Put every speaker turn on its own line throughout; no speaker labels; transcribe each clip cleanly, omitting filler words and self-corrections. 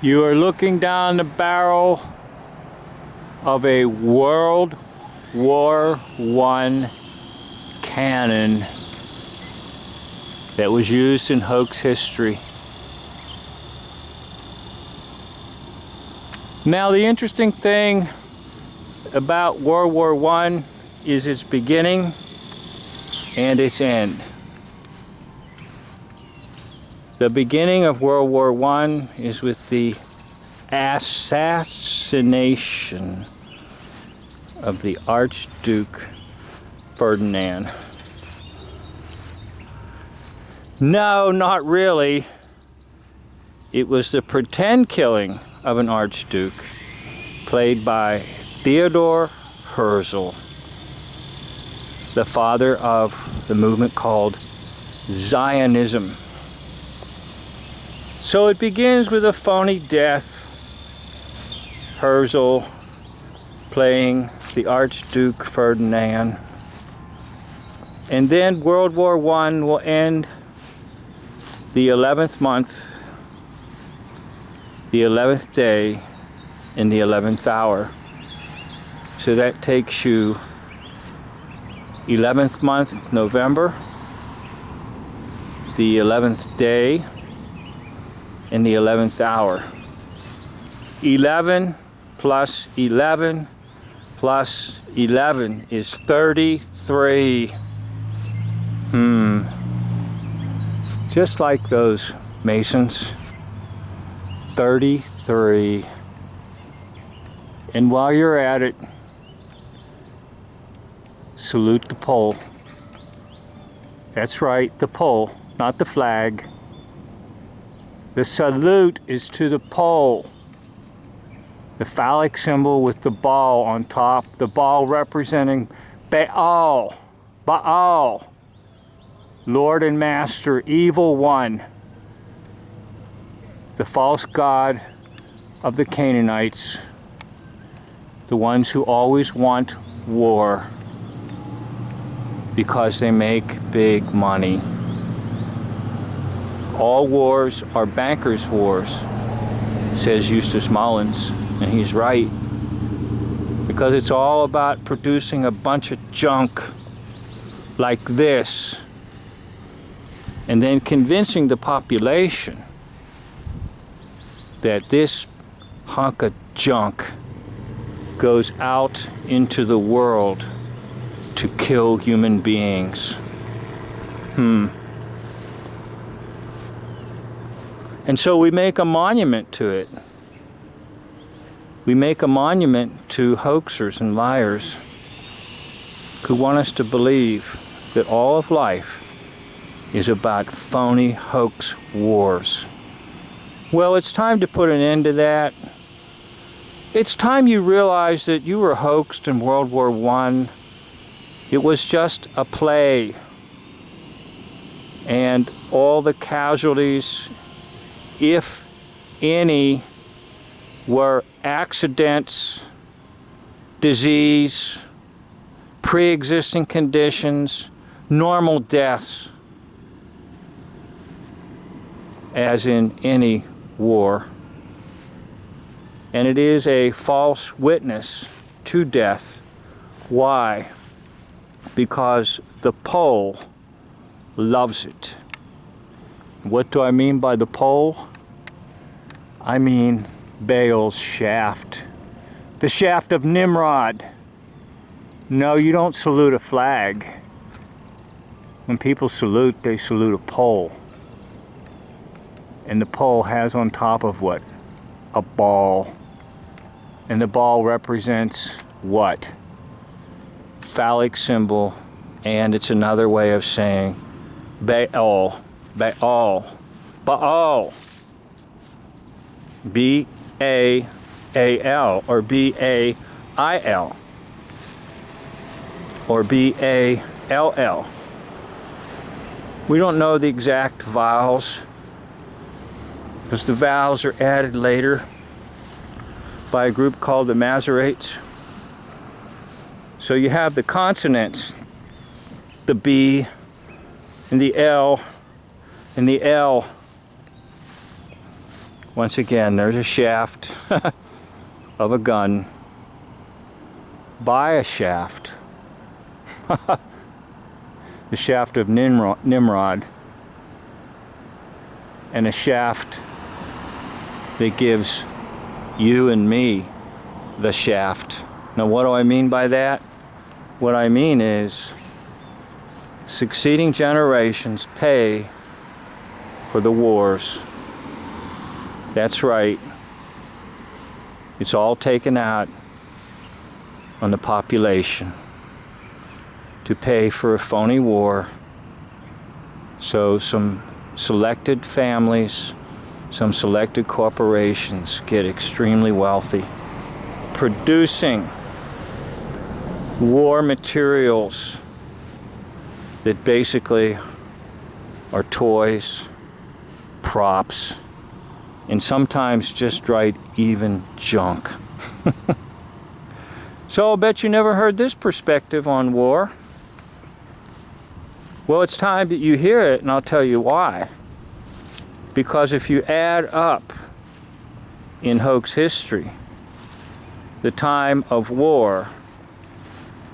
You are looking down the barrel of a World War I cannon that was used in hoax history. Now, the interesting thing about World War I is its beginning and its end. The beginning of World War I is with the assassination of the Archduke Ferdinand. No, not really. It was the pretend killing of an Archduke, played by Theodor Herzl, the father of the movement called Zionism. So it begins with a phony death. Herzl playing the Archduke Ferdinand. And then World War I will end the 11th month, the 11th day, in the 11th hour. So that takes you 11th month, November, the 11th day, in the 11th hour. 11 plus 11 plus 11 is 33. Just like those Masons. 33. And while you're at it, salute the pole. That's right, the pole, not the flag. The salute is to the pole. The phallic symbol with the ball on top, the ball representing Baal, Baal, Lord and Master, Evil One, the false god of the Canaanites, the ones who always want war because they make big money. All wars are bankers' wars, says Eustace Mullins, and he's right, because it's all about producing a bunch of junk like this and then convincing the population that this hunk of junk goes out into the world to kill human beings. And so we make a monument to it. We make a monument to hoaxers and liars who want us to believe that all of life is about phony hoax wars. Well, it's time to put an end to that. It's time you realize that you were hoaxed in World War I. It was just a play. And all the casualties, if any, were accidents, disease, pre-existing conditions, normal deaths, as in any war. And it is a false witness to death. Why? Because the pole loves it. What do I mean by the pole? I mean Baal's shaft. The shaft of Nimrod. No, you don't salute a flag. When people salute, they salute a pole. And the pole has on top of what? A ball. And the ball represents what? Phallic symbol, and it's another way of saying Baal. Baal. Baal. B-A-A-L or B-A-I-L or B-A-L-L. We don't know the exact vowels because the vowels are added later by a group called the Masoretes. So you have the consonants, the B and the L and the L. Once again, there's a shaft of a gun by a shaft. The shaft of Nimrod. And a shaft that gives you and me the shaft. Now, what do I mean by that? What I mean is succeeding generations pay for the wars. That's right. It's all taken out on the population to pay for a phony war. So some selected families, some selected corporations get extremely wealthy, producing war materials that basically are toys, props, and sometimes just right even junk. So I'll bet you never heard this perspective on war. Well, it's time that you hear it, and I'll tell you why. Because if you add up in hoax history the time of war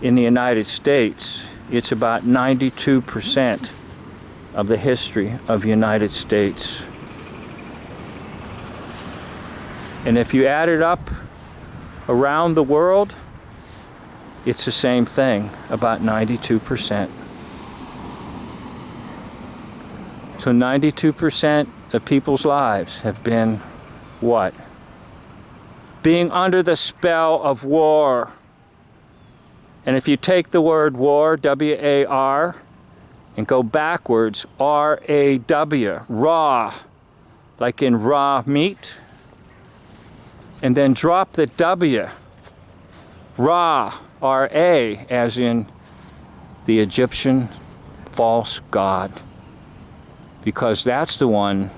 in the United States, it's about 92% of the history of the United States. And if you add it up around the world, it's the same thing, about 92%. So 92% of people's lives have been what? Being under the spell of war. And if you take the word war, W-A-R, and go backwards, R-A-W, raw, like in raw meat, and then drop the W, Ra, R-A, as in the Egyptian false god, because that's the one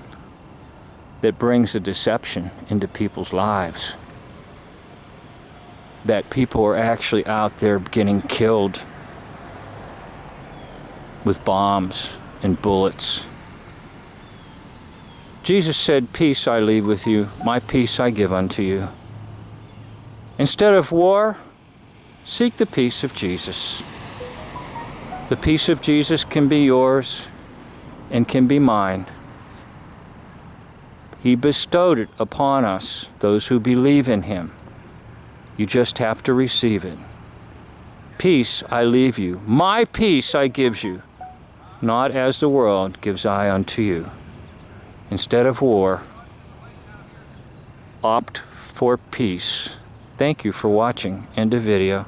that brings the deception into people's lives. That people are actually out there getting killed with bombs and bullets. Jesus said, "Peace I leave with you, my peace I give unto you." Instead of war, seek the peace of Jesus. The peace of Jesus can be yours and can be mine. He bestowed it upon us, those who believe in him. You just have to receive it. Peace I leave you, my peace I give you, not as the world gives I unto you. Instead of war, opt for peace. Thank you for watching. End of video.